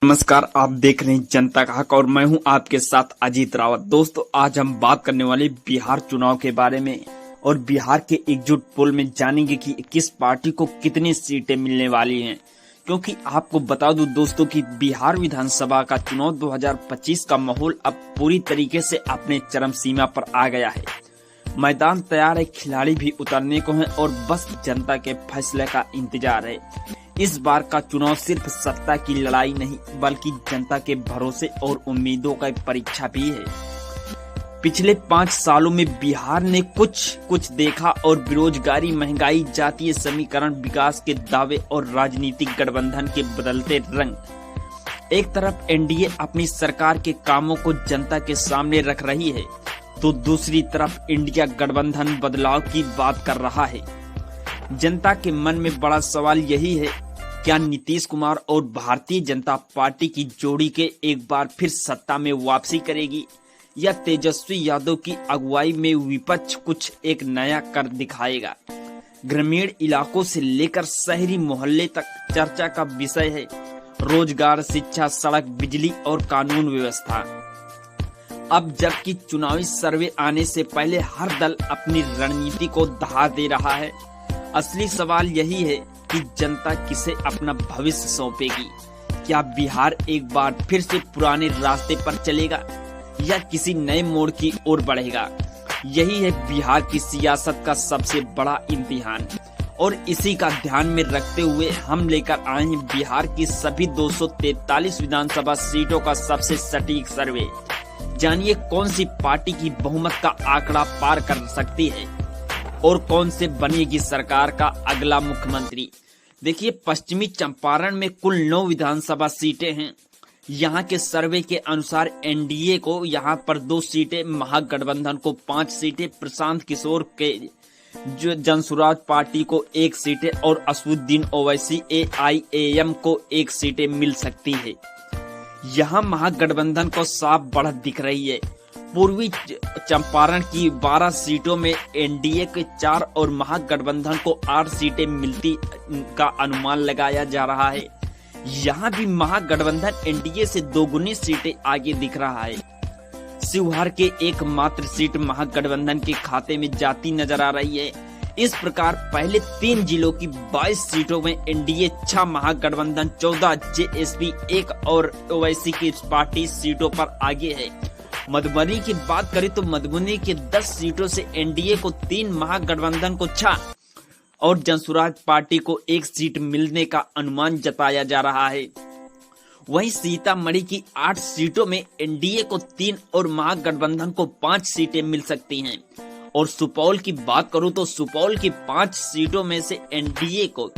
नमस्कार, आप देख रहे हैं जनता का हक और मैं हूं आपके साथ अजीत रावत। दोस्तों, आज हम बात करने वाले बिहार चुनाव के बारे में और बिहार के एकजुट पोल में जानेंगे कि किस पार्टी को कितनी सीटें मिलने वाली हैं। क्योंकि आपको बता दूं दोस्तों कि बिहार विधानसभा का चुनाव 2025 का माहौल अब पूरी तरीके से अपने चरम सीमा पर आ गया है। मैदान तैयार है, खिलाड़ी भी उतरने को हैं और बस जनता के फैसले का इंतजार है। इस बार का चुनाव सिर्फ सत्ता की लड़ाई नहीं बल्कि जनता के भरोसे और उम्मीदों का परीक्षा भी है। पिछले 5 सालों में बिहार ने कुछ देखा और बेरोजगारी, महंगाई, जातीय समीकरण, विकास के दावे और राजनीतिक गठबंधन के बदलते रंग। एक तरफ एनडीए अपनी सरकार के कामों को जनता के सामने रख रही है तो दूसरी तरफ इंडिया गठबंधन बदलाव की बात कर रहा है। जनता के मन में बड़ा सवाल यही है, क्या नीतीश कुमार और भारतीय जनता पार्टी की जोड़ी के एक बार फिर सत्ता में वापसी करेगी या तेजस्वी यादव की अगुवाई में विपक्ष कुछ एक नया कर दिखाएगा। ग्रामीण इलाकों से लेकर शहरी मोहल्ले तक चर्चा का विषय है रोजगार, शिक्षा, सड़क, बिजली और कानून व्यवस्था। अब जबकि चुनावी सर्वे आने से पहले हर दल अपनी रणनीति को दहा दे रहा है, असली सवाल यही है कि जनता किसे अपना भविष्य सौंपेगी। क्या बिहार एक बार फिर से पुराने रास्ते पर चलेगा या किसी नए मोड़ की ओर बढ़ेगा? यही है बिहार की सियासत का सबसे बड़ा इम्तिहान और इसी का ध्यान में रखते हुए हम लेकर आए हैं बिहार की सभी 243 विधानसभा सीटों का सबसे सटीक सर्वे। जानिए कौन सी पार्टी की बहुमत का आंकड़ा पार कर सकती है और कौन से बनेगी सरकार का अगला मुख्यमंत्री। देखिए, पश्चिमी चंपारण में कुल 9 विधानसभा सीटें हैं। यहाँ के सर्वे के अनुसार एनडीए को यहाँ पर 2 सीटें, महागठबंधन को 5 सीटें, प्रशांत किशोर के जो जनसुराज पार्टी को 1 सीटें और असदुद्दीन ओवैसी एआईएएम को 1 सीटें मिल सकती है। यहाँ महागठबंधन को साफ बढ़त दिख रही है। पूर्वी चंपारण की 12 सीटों में एनडीए के 4 और महागठबंधन को 8 सीटें मिलती का अनुमान लगाया जा रहा है। यहाँ भी महागठबंधन एनडीए से 2 गुनी सीटें आगे दिख रहा है। शिवहर के एकमात्र सीट महागठबंधन के खाते में जाती नजर आ रही है। इस प्रकार पहले 3 जिलों की 22 सीटों में एनडीए 6, महागठबंधन 14, जेएसपी 1 और ओवैसी की पार्टी सीटों पर आगे है। मधुबनी की बात करें तो मधुबनी के 10 सीटों से एनडीए को 3, महागठबंधन को 6 और जनसुराज पार्टी को 1 सीट मिलने का अनुमान जताया जा रहा है। वहीं सीतामढ़ी की 8 सीटों में एनडीए को 3 और महागठबंधन को 5 सीटें मिल सकती हैं। और सुपौल की बात करूं तो सुपौल की 5 सीटों में से एनडीए को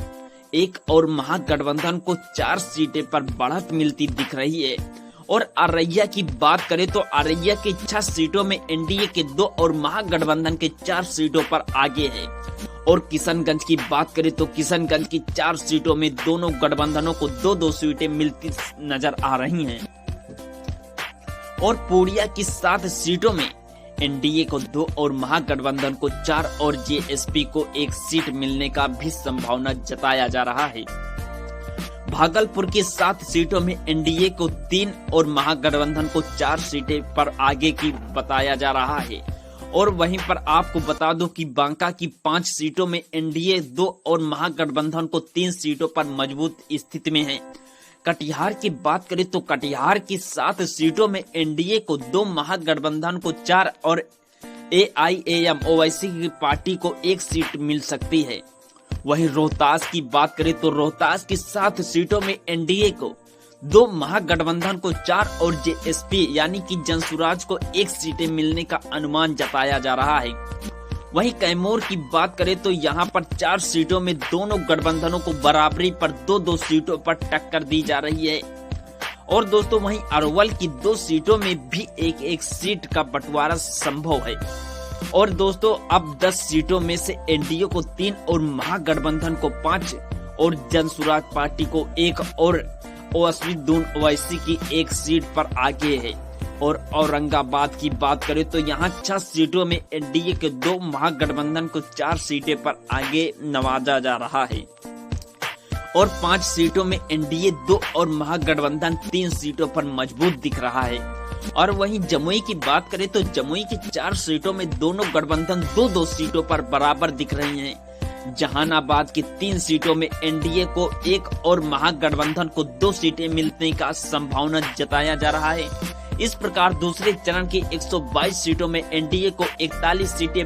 1 और महागठबंधन को 4 सीटें पर बढ़त मिलती दिख रही है। और अररिया की बात करें तो अररिया के 6 सीटों में एनडीए के 2 और महागठबंधन के 4 सीटों पर आगे है। और किशनगंज की बात करें तो किशनगंज की 4 सीटों में दोनों गठबंधनों को 2-2 सीटें मिलती नजर आ रही हैं। और पूर्णिया की 7 सीटों में एनडीए को 2 और महागठबंधन को 4 और जेएसपी को 1 सीट मिलने का भी संभावना जताया जा रहा है। भागलपुर की 7 सीटों में एनडीए को 3 और महागठबंधन को 4 सीटें पर आगे की बताया जा रहा है। और वहीं पर आपको बता दूं कि बांका की 5 सीटों में एनडीए 2 और महागठबंधन को 3 सीटों पर मजबूत स्थिति में है। कटिहार की बात करें तो कटिहार की 7 सीटों में एनडीए को 2, महागठबंधन को 4 और एआईएएम ओवैसी की पार्टी को 1 सीट मिल सकती है। वहीं रोहतास की बात करें तो रोहतास की 7 सीटों में एनडीए को 2, महागठबंधन को 4 और जेएसपी यानी कि जनसुराज को 1 सीटें मिलने का अनुमान जताया जा रहा है। वहीं कैमूर की बात करें तो यहाँ पर 4 सीटों में दोनों गठबंधनों को बराबरी पर 2-2 सीटों पर टक्कर दी जा रही है। और दोस्तों वहीं अरवल की 2 सीटों में भी 1-1 सीट का बंटवारा संभव है। और दोस्तों अब 10 सीटों में से एनडीए को 3 और महागठबंधन को 5 और जनसुराज पार्टी को 1 और असदुद्दीन ओवैसी की 1 सीट पर आगे है। और औरंगाबाद की बात करें तो यहाँ 6 सीटों में एनडीए के 2, महागठबंधन को 4 सीटें पर आगे नवाजा जा रहा है। और 5 सीटों में एनडीए 2 और महागठबंधन 3 सीटों पर मजबूत दिख रहा है। और वहीं जमुई की बात करें तो जमुई की 4 सीटों में दोनों गठबंधन 2-2 सीटों पर बराबर दिख रही हैं। जहानाबाद की 3 सीटों में एनडीए को 1 और महागठबंधन को 2 सीटें मिलने का संभावना जताया जा रहा है। इस प्रकार दूसरे चरण की 122 सीटों में एनडीए को 41 सीटें